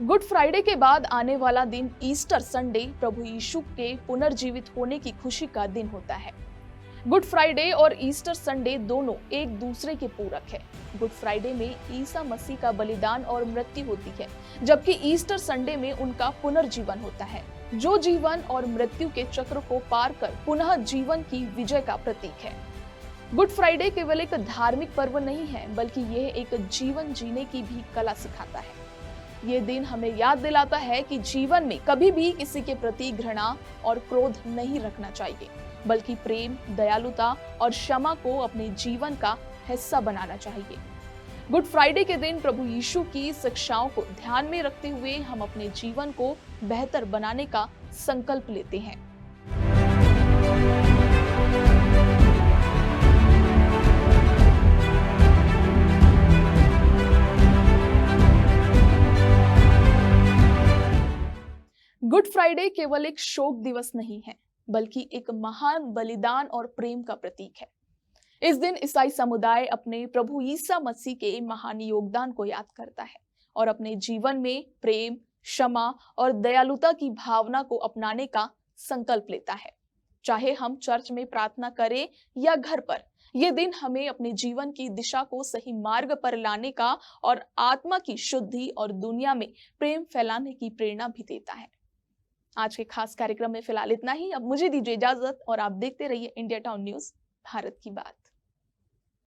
Good Friday के बाद आने वाला दिन ईस्टर संडे प्रभु यीशु के पुनर्जीवित होने की खुशी का दिन होता है। गुड फ्राइडे और ईस्टर संडे दोनों एक दूसरे के पूरक है। गुड फ्राइडे में ईसा मसीह का बलिदान और मृत्यु होती है, जबकि ईस्टर संडे में उनका पुनर्जीवन होता है, जो जीवन और मृत्यु के चक्र को पार कर पुनः जीवन की विजय का प्रतीक है। गुड फ्राइडे केवल एक धार्मिक पर्व नहीं है, बल्कि यह एक जीवन जीने की भी कला सिखाता है। ये दिन हमें याद दिलाता है कि जीवन में कभी भी किसी के प्रति घृणा और क्रोध नहीं रखना चाहिए, बल्कि प्रेम, दयालुता और क्षमा को अपने जीवन का हिस्सा बनाना चाहिए। गुड फ्राइडे के दिन प्रभु यीशु की शिक्षाओं को ध्यान में रखते हुए हम अपने जीवन को बेहतर बनाने का संकल्प लेते हैं। गुड फ्राइडे केवल एक शोक दिवस नहीं है, बल्कि एक महान बलिदान और प्रेम का प्रतीक है। इस दिन ईसाई समुदाय अपने प्रभु ईसा मसीह के महान योगदान को याद करता है और अपने जीवन में प्रेम, क्षमा और दयालुता की भावना को अपनाने का संकल्प लेता है। चाहे हम चर्च में प्रार्थना करें या घर पर, यह दिन हमें अपने जीवन की दिशा को सही मार्ग पर लाने का और आत्मा की शुद्धि और दुनिया में प्रेम फैलाने की प्रेरणा भी देता है। आज के खास कार्यक्रम में फिलहाल इतना ही। अब मुझे दीजिए इजाजत और आप देखते रहिए इंडिया टाउन न्यूज, भारत की बात।